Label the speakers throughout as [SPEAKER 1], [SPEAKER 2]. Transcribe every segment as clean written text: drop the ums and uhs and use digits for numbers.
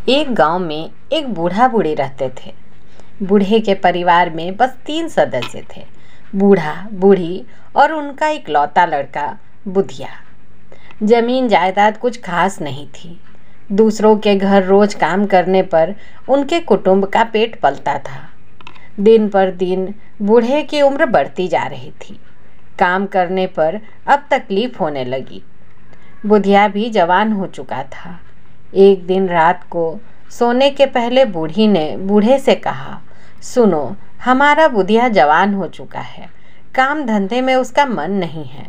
[SPEAKER 1] एक गांव में एक बूढ़ा बूढ़ी रहते थे। बूढ़े के परिवार में बस 3 सदस्य थे, बूढ़ा, बूढ़ी और उनका इकलौता लड़का बुधिया। जमीन जायदाद कुछ खास नहीं थी। दूसरों के घर रोज काम करने पर उनके कुटुंब का पेट पलता था। दिन पर दिन बूढ़े की उम्र बढ़ती जा रही थी। काम करने पर अब तकलीफ होने लगी। बुधिया भी जवान हो चुका था। एक दिन रात को सोने के पहले बूढ़ी ने बूढ़े से कहा, सुनो, हमारा बुधिया जवान हो चुका है, काम धंधे में उसका मन नहीं है।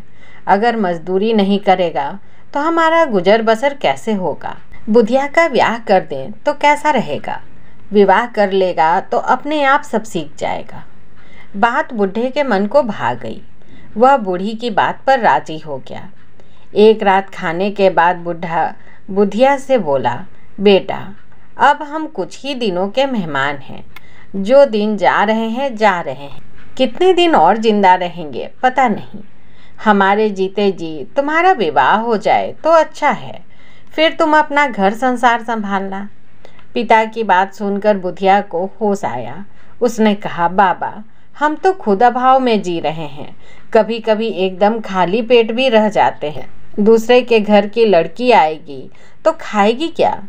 [SPEAKER 1] अगर मजदूरी नहीं करेगा तो हमारा गुजर बसर कैसे होगा। बुधिया का ब्याह कर दें तो कैसा रहेगा। विवाह कर लेगा तो अपने आप सब सीख जाएगा। बात बूढ़े के मन को भा गई। वह बूढ़ी की बात पर राजी हो गया। एक रात खाने के बाद बूढ़ा बुधिया से बोला, बेटा, अब हम कुछ ही दिनों के मेहमान हैं। जो दिन जा रहे हैं जा रहे हैं, कितने दिन और जिंदा रहेंगे पता नहीं। हमारे जीते जी तुम्हारा विवाह हो जाए तो अच्छा है, फिर तुम अपना घर संसार संभालना। पिता की बात सुनकर बुधिया को होश आया। उसने कहा, बाबा, हम तो खुद अभाव में जी रहे हैं, कभी कभी एकदम खाली पेट भी रह जाते हैं। दूसरे के घर की लड़की आएगी तो खाएगी क्या,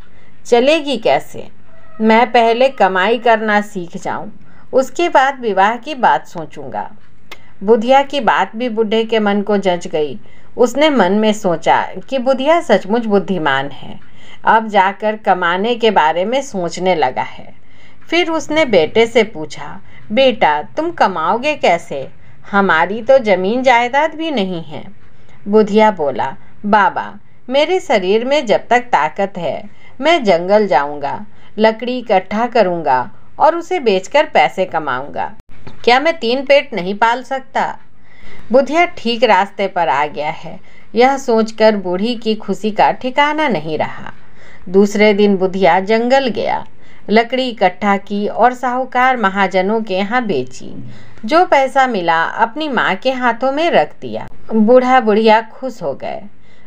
[SPEAKER 1] चलेगी कैसे। मैं पहले कमाई करना सीख जाऊं, उसके बाद विवाह की बात सोचूंगा। बुधिया की बात भी बूढ़े के मन को जच गई। उसने मन में सोचा कि बुधिया सचमुच बुद्धिमान है। अब जाकर कमाने के बारे में सोचने लगा है। फिर उसने बेटे से पूछा, बेटा, तुम कमाओगे कैसे, हमारी तो जमीन जायदाद भी नहीं है। बुधिया बोला, बाबा, मेरे शरीर में जब तक ताकत है मैं जंगल जाऊंगा, लकड़ी इकट्ठा करूंगा और उसे बेचकर पैसे कमाऊंगा। क्या मैं 3 पेट नहीं पाल सकता। बुधिया ठीक रास्ते पर आ गया है, यह सोचकर बूढ़ी की खुशी का ठिकाना नहीं रहा। दूसरे दिन बुधिया जंगल गया, लकड़ी इकट्ठा की और साहूकार महाजनों के यहाँ बेची। जो पैसा मिला अपनी माँ के हाथों में रख दिया। बूढ़ा बुढ़िया खुश हो गए।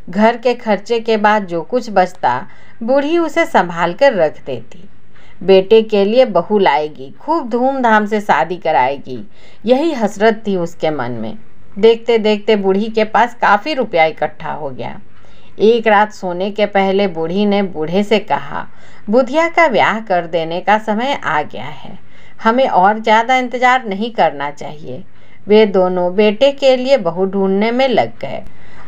[SPEAKER 1] घर के खर्चे के बाद जो कुछ बचता बूढ़ी उसे संभाल कर रख देती। बेटे के लिए बहू लाएगी, खूब धूमधाम से शादी कराएगी, यही हसरत थी उसके मन में। देखते देखते बूढ़ी के पास काफ़ी रुपया इकट्ठा हो गया। एक रात सोने के पहले बूढ़ी ने बूढ़े से कहा, बुधिया का ब्याह कर देने का समय आ गया है, हमें और ज़्यादा इंतजार नहीं करना चाहिए। वे दोनों बेटे के लिए बहू ढूंढने में लग गए।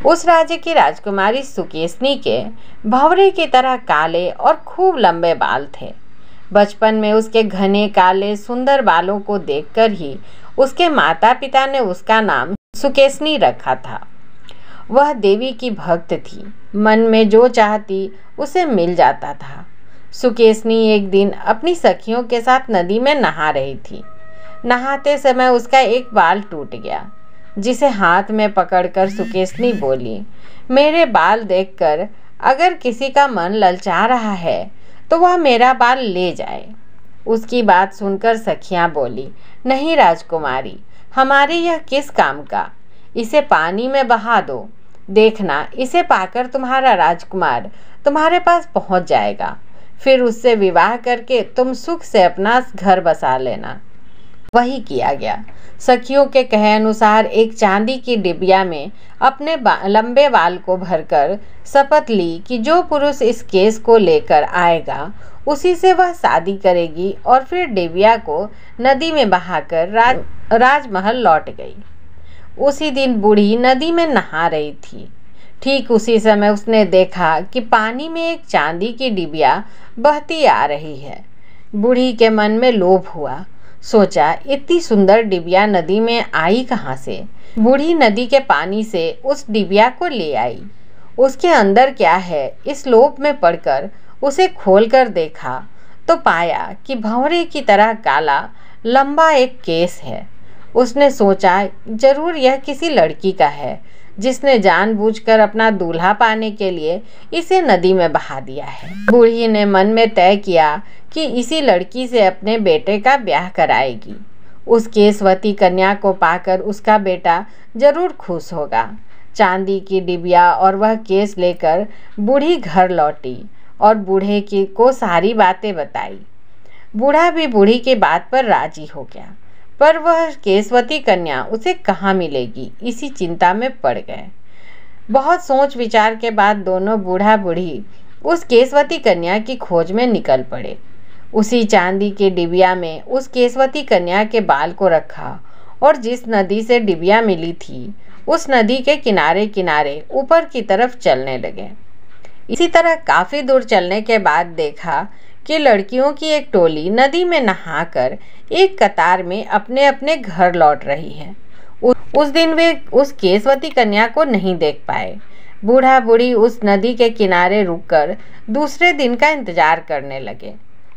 [SPEAKER 1] उस राज्य की राजकुमारी सुकेशनी के भंवरे की तरह काले और खूब लंबे बाल थे। बचपन में उसके घने काले सुंदर बालों को देखकर ही उसके माता पिता ने उसका नाम सुकेशनी रखा था। वह देवी की भक्त थी, मन में जो चाहती उसे मिल जाता था। सुकेशनी एक दिन अपनी सखियों के साथ नदी में नहा रही थी। नहाते समय उसका एक बाल टूट गया, जिसे हाथ में पकड़कर सुकेशनी बोली, मेरे बाल देखकर अगर किसी का मन ललचा रहा है तो वह मेरा बाल ले जाए। उसकी बात सुनकर सखियां बोली, नहीं राजकुमारी, हमारे यह किस काम का, इसे पानी में बहा दो। देखना, इसे पाकर तुम्हारा राजकुमार तुम्हारे पास पहुंच जाएगा, फिर उससे विवाह करके तुम सुख से अपना घर बसा लेना। वही किया गया। सखियों के कहे अनुसार एक चांदी की डिबिया में अपने लंबे बाल को भरकर शपथ ली कि जो पुरुष इस केस को लेकर आएगा उसी से वह शादी करेगी, और फिर डिबिया को नदी में बहाकर राजमहल लौट गई। उसी दिन बूढ़ी नदी में नहा रही थी। ठीक उसी समय उसने देखा कि पानी में एक चांदी की डिबिया बहती आ रही है। बूढ़ी के मन में लोभ हुआ। सोचा, इतनी सुंदर डिबिया नदी में आई कहाँ से। बूढ़ी नदी के पानी से उस डिबिया को ले आई। उसके अंदर क्या है, इस लोभ में पड़कर उसे खोलकर देखा तो पाया कि भंवरे की तरह काला लंबा एक केस है। उसने सोचा, जरूर यह किसी लड़की का है, जिसने जानबूझकर अपना दूल्हा पाने के लिए इसे नदी में बहा दिया है। बूढ़ी ने मन में तय किया कि इसी लड़की से अपने बेटे का ब्याह कराएगी। उस केसवती कन्या को पाकर उसका बेटा जरूर खुश होगा। चांदी की डिबिया और वह केस लेकर बूढ़ी घर लौटी और बूढ़े को सारी बातें बताई। बूढ़ा भी बूढ़ी की बात पर राजी हो गया, पर वह केसवती कन्या उसे कहाँ मिलेगी, इसी चिंता में पड़ गए। बहुत सोच विचार के बाद दोनों बूढ़ा बूढ़ी उस केसवती कन्या की खोज में निकल पड़े। उसी चांदी के डिबिया में उस केसवती कन्या के बाल को रखा और जिस नदी से डिबिया मिली थी उस नदी के किनारे किनारे ऊपर की तरफ चलने लगे। इसी तरह काफ़ी दूर चलने के बाद देखा कि लड़कियों की एक टोली नदी में नहाकर एक कतार में अपने अपने घर लौट रही है। उस दिन वे उस केसवती कन्या को नहीं देख पाए। बूढ़ा बूढ़ी उस नदी के किनारे रुककर दूसरे दिन का इंतजार करने लगे।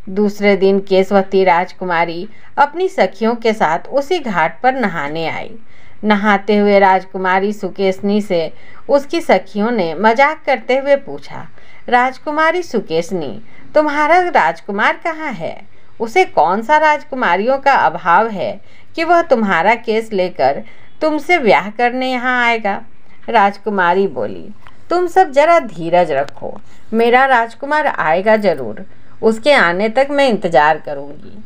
[SPEAKER 1] दूसरे दिन केसवती राजकुमारी अपनी सखियों के साथ उसी घाट पर नहाने आई। नहाते हुए राजकुमारी सुकेशनी से उसकी सखियों ने मजाक करते हुए पूछा, राजकुमारी सुकेशनी, तुम्हारा राजकुमार कहाँ है? उसे कौन सा राजकुमारियों का अभाव है कि वह तुम्हारा केस लेकर तुमसे ब्याह करने यहाँ आएगा? राजकुमारी बोली, तुम सब जरा धीरज रखो, मेरा राजकुमार आएगा जरूर, उसके आने तक मैं इंतजार करूँगी।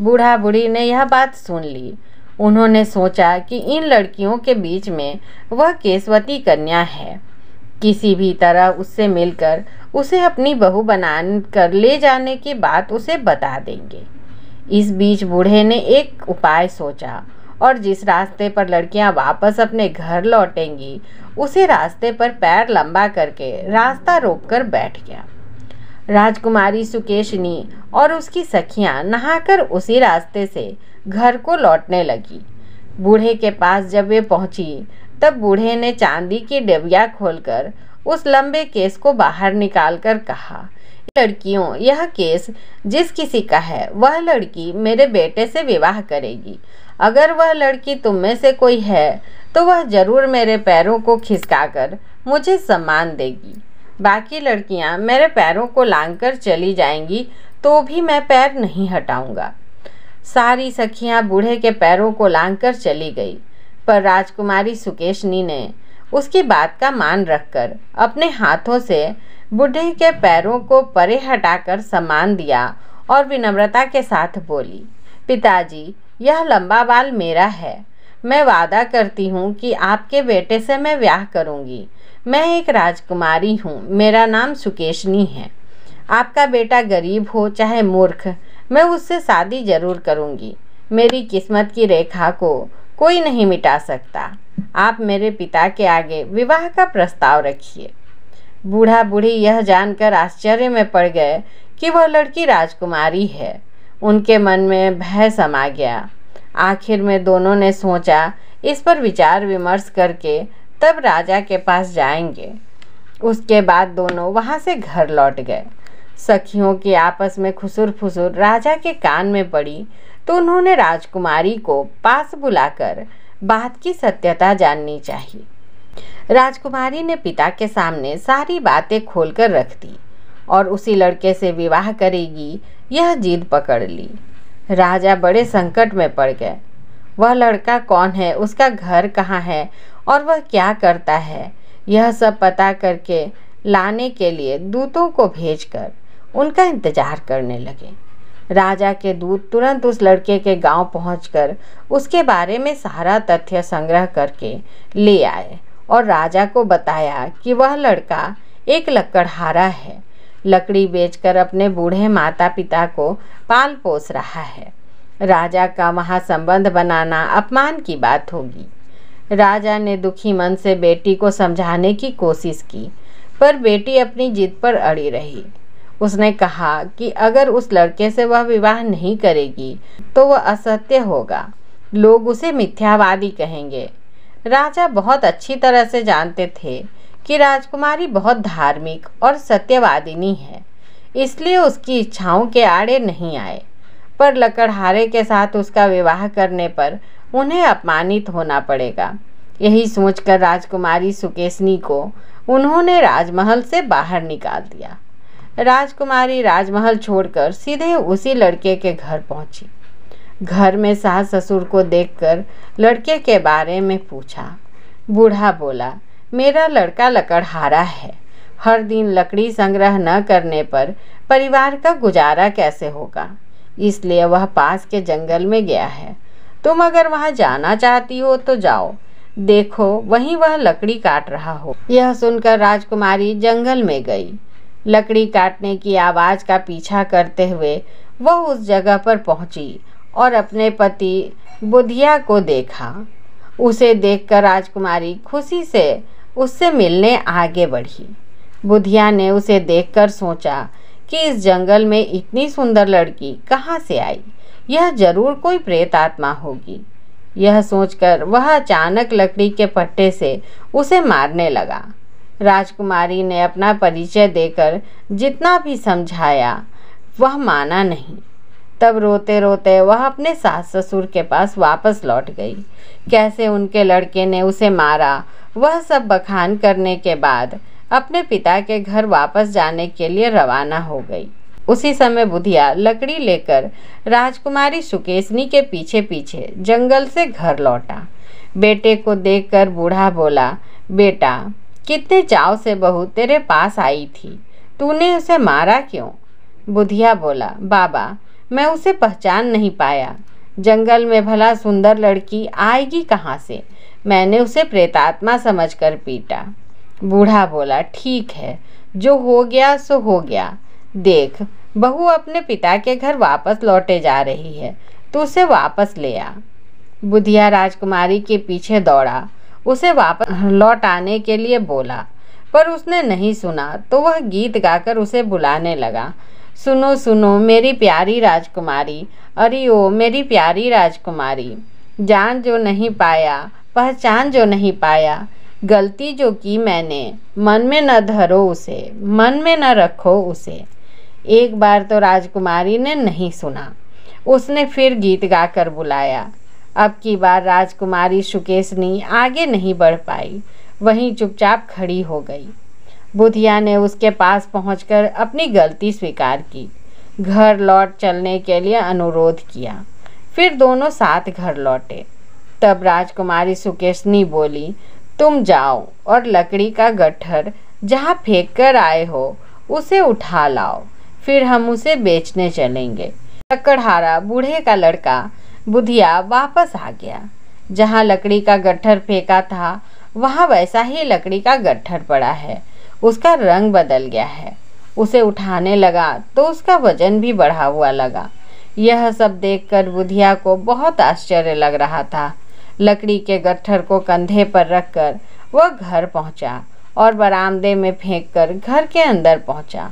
[SPEAKER 1] बूढ़ा बूढ़ी ने यह बात सुन ली। उन्होंने सोचा कि इन लड़कियों के बीच में वह केसवती कन्या है, किसी भी तरह उससे मिलकर उसे अपनी बहू बनाकर ले जाने की बात उसे बता देंगे। इस बीच बूढ़े ने एक उपाय सोचा और जिस रास्ते पर लड़कियां वापस अपने घर लौटेंगी उसी रास्ते पर पैर लंबा करके रास्ता रोककर बैठ गया। राजकुमारी सुकेशनी और उसकी सखियां नहाकर उसी रास्ते से घर को लौटने लगी। बूढ़े के पास जब वे पहुंची तब बूढ़े ने चांदी की डिबिया खोलकर उस लंबे केस को बाहर निकालकर कहा, लड़कियों, यह केस जिस किसी का है वह लड़की मेरे बेटे से विवाह करेगी। अगर वह लड़की तुम में से कोई है तो वह जरूर मेरे पैरों को खिसकाकर मुझे सम्मान देगी। बाकी लड़कियां मेरे पैरों को लांघकर चली जाएंगी तो भी मैं पैर नहीं हटाऊंगा। सारी सखियां बूढ़े के पैरों को लांघकर चली गई, पर राजकुमारी सुकेशनी ने उसकी बात का मान रखकर अपने हाथों से बूढ़े के पैरों को परे हटाकर सम्मान दिया और विनम्रता के साथ बोली, पिताजी, यह लंबा बाल मेरा है। मैं वादा करती हूँ कि आपके बेटे से मैं ब्याह करूँगी। मैं एक राजकुमारी हूँ, मेरा नाम सुकेशनी है। आपका बेटा गरीब हो चाहे मूर्ख, मैं उससे शादी जरूर करूँगी। मेरी किस्मत की रेखा को कोई नहीं मिटा सकता। आप मेरे पिता के आगे विवाह का प्रस्ताव रखिए। बूढ़ा बूढ़ी यह जानकर आश्चर्य में पड़ गए कि वह लड़की राजकुमारी है। उनके मन में भय समा गया। आखिर में दोनों ने सोचा इस पर विचार विमर्श करके तब राजा के पास जाएंगे। उसके बाद दोनों वहां से घर लौट गए। सखियों की आपस में खुसुर फुसुर राजा के कान में पड़ी तो उन्होंने राजकुमारी को पास बुलाकर बात की सत्यता जाननी चाहिए। राजकुमारी ने पिता के सामने सारी बातें खोलकर रख दी और उसी लड़के से विवाह करेगी यह जिद पकड़ ली। राजा बड़े संकट में पड़ गए। वह लड़का कौन है, उसका घर कहाँ है और वह क्या करता है, यह सब पता करके लाने के लिए दूतों को भेजकर उनका इंतजार करने लगे। राजा के दूत तुरंत उस लड़के के गांव पहुंचकर उसके बारे में सारा तथ्य संग्रह करके ले आए और राजा को बताया कि वह लड़का एक लकड़हारा है, लकड़ी बेचकर अपने बूढ़े माता पिता को पाल पोस रहा है। राजा का वहाँ संबंध बनाना अपमान की बात होगी। राजा ने दुखी मन से बेटी को समझाने की कोशिश की, पर बेटी अपनी जिद पर अड़ी रही। उसने कहा कि अगर उस लड़के से वह विवाह नहीं करेगी तो वह असत्य होगा, लोग उसे मिथ्यावादी कहेंगे। राजा बहुत अच्छी तरह से जानते थे कि राजकुमारी बहुत धार्मिक और सत्यवादिनी है, इसलिए उसकी इच्छाओं के आड़े नहीं आए, पर लकड़हारे के साथ उसका विवाह करने पर उन्हें अपमानित होना पड़ेगा। यही सोचकर राजकुमारी सुकेशनी को उन्होंने राजमहल से बाहर निकाल दिया। राजकुमारी राजमहल छोड़कर सीधे उसी लड़के के घर पहुंची। घर में सास ससुर को देखकर लड़के के बारे में पूछा। बूढ़ा बोला, मेरा लड़का लकड़हारा है, हर दिन लकड़ी संग्रह न करने पर परिवार का गुजारा कैसे होगा। इसलिए वह पास के जंगल में गया है। तुम अगर वहां जाना चाहती हो तो जाओ, देखो वहीं वह लकड़ी काट रहा हो। यह सुनकर राजकुमारी जंगल में गई। लकड़ी काटने की आवाज़ का पीछा करते हुए वह उस जगह पर पहुंची और अपने पति बुधिया को देखा। उसे देखकर राजकुमारी खुशी से उससे मिलने आगे बढ़ी। बुधिया ने उसे देखकर सोचा कि इस जंगल में इतनी सुंदर लड़की कहाँ से आई, यह जरूर कोई प्रेत आत्मा होगी। यह सोचकर वह अचानक लकड़ी के पट्टे से उसे मारने लगा। राजकुमारी ने अपना परिचय देकर जितना भी समझाया वह माना नहीं। तब रोते रोते वह अपने सास ससुर के पास वापस लौट गई। कैसे उनके लड़के ने उसे मारा वह सब बखान करने के बाद अपने पिता के घर वापस जाने के लिए रवाना हो गई। उसी समय बुधिया लकड़ी लेकर राजकुमारी सुकेशनी के पीछे पीछे जंगल से घर लौटा। बेटे को देखकर बूढ़ा बोला, बेटा कितने चाव से बहू तेरे पास आई थी, तूने उसे मारा क्यों? बुधिया बोला, बाबा मैं उसे पहचान नहीं पाया। जंगल में भला सुंदर लड़की आएगी कहाँ से? मैंने उसे प्रेतात्मा समझकर पीटा। बूढ़ा बोला, ठीक है, जो हो गया सो हो गया। देख बहू अपने पिता के घर वापस लौटे जा रही है, तो उसे वापस ले आ। बुधिया राजकुमारी के पीछे दौड़ा, उसे वापस लौट आने के लिए बोला, पर उसने नहीं सुना तो वह गीत गाकर उसे बुलाने लगा। सुनो सुनो मेरी प्यारी राजकुमारी, अरे ओ मेरी प्यारी राजकुमारी, जान जो नहीं पाया, पहचान जो नहीं पाया, गलती जो की मैंने, मन में न धरो उसे, मन में न रखो उसे। एक बार तो राजकुमारी ने नहीं सुना, उसने फिर गीत गाकर बुलाया। अब की बार राजकुमारी सुकेशनी आगे नहीं बढ़ पाई, वहीं चुपचाप खड़ी हो गई। बुधिया ने उसके पास पहुंचकर अपनी गलती स्वीकार की, घर लौट चलने के लिए अनुरोध किया। फिर दोनों साथ घर लौटे। तब राजकुमारी सुकेशनी बोली, तुम जाओ और लकड़ी का गट्ठर जहाँ फेंक कर आए हो उसे उठा लाओ, फिर हम उसे बेचने चलेंगे। लकड़हारा बूढ़े का लड़का बुधिया वापस आ गया। जहाँ लकड़ी का गट्ठर फेंका था वहाँ वैसा ही लकड़ी का गट्ठर पड़ा है, उसका रंग बदल गया है। उसे उठाने लगा तो उसका वजन भी बढ़ा हुआ लगा। यह सब देखकर बुधिया को बहुत आश्चर्य लग रहा था। लकड़ी के गट्ठर को कंधे पर रखकर वह घर पहुंचा और बरामदे में फेंककर घर के अंदर पहुंचा।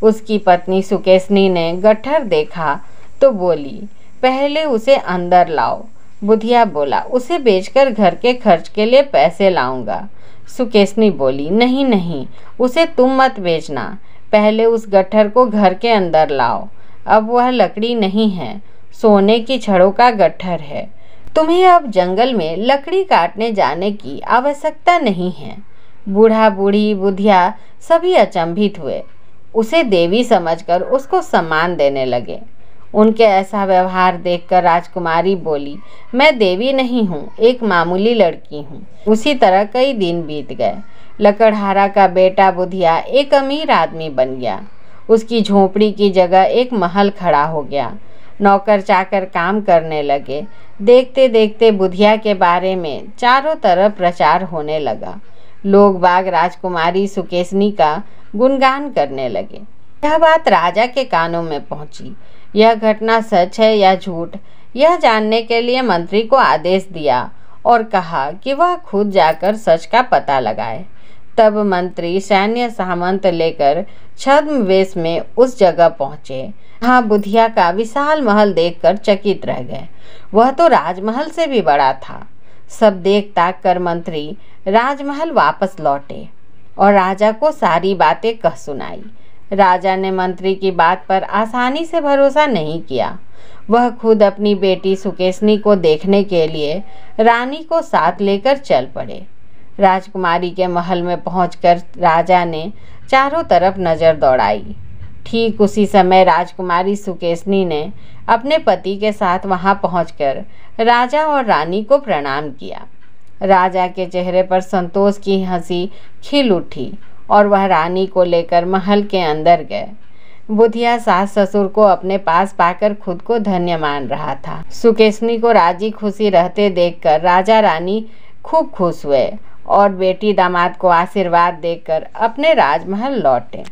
[SPEAKER 1] उसकी पत्नी सुकेशनी ने गट्ठर देखा तो बोली, पहले उसे अंदर लाओ। बुधिया बोला, उसे बेचकर घर के खर्च के लिए पैसे लाऊंगा। सुकेशनी बोली, नहीं नहीं, उसे तुम मत बेचना, पहले उस गट्ठर को घर के अंदर लाओ। अब वह लकड़ी नहीं है, सोने की छड़ों का गट्ठर है। तुम्हें अब जंगल में लकड़ी काटने जाने की आवश्यकता नहीं है। बूढ़ा बूढ़ी बुधिया सभी अचंभित हुए। उसे देवी समझकर उसको सम्मान देने लगे। उनके ऐसा व्यवहार देखकर राजकुमारी बोली, मैं देवी नहीं हूँ, एक मामूली लड़की हूँ। उसी तरह कई दिन बीत गए। लकड़हारा का बेटा बुधिया एक अमीर आदमी बन गया। उसकी झोपड़ी की जगह एक महल खड़ा हो गया। नौकर चाकर काम करने लगे। देखते देखते बुधिया के बारे में चारों तरफ प्रचार होने लगा। लोग बाग राजकुमारी सुकेशनी का गुणगान करने लगे। यह बात राजा के कानों में पहुंची। यह घटना सच है या झूठ, यह जानने के लिए मंत्री को आदेश दिया और कहा कि वह खुद जाकर सच का पता लगाए। तब मंत्री सैन्य सामंत लेकर छद्मवेश में उस जगह पहुंचे। हाँ, बुधिया का विशाल महल देखकर चकित रह गए। वह तो राजमहल से भी बड़ा था। सब देख ताक कर मंत्री राजमहल वापस लौटे और राजा को सारी बातें कह सुनाई। राजा ने मंत्री की बात पर आसानी से भरोसा नहीं किया। वह खुद अपनी बेटी सुकेशनी को देखने के लिए रानी को साथ लेकर चल पड़े। राजकुमारी के महल में पहुंचकर राजा ने चारों तरफ नज़र दौड़ाई। ठीक उसी समय राजकुमारी सुकेशनी ने अपने पति के साथ वहां पहुंचकर राजा और रानी को प्रणाम किया। राजा के चेहरे पर संतोष की हंसी खिल उठी। और वह रानी को लेकर महल के अंदर गए। बुधिया सास ससुर को अपने पास पाकर खुद को धन्य मान रहा था। सुकेशनी को राजी खुशी रहते देखकर राजा रानी खूब खुश हुए और बेटी दामाद को आशीर्वाद देकर अपने राजमहल लौटे।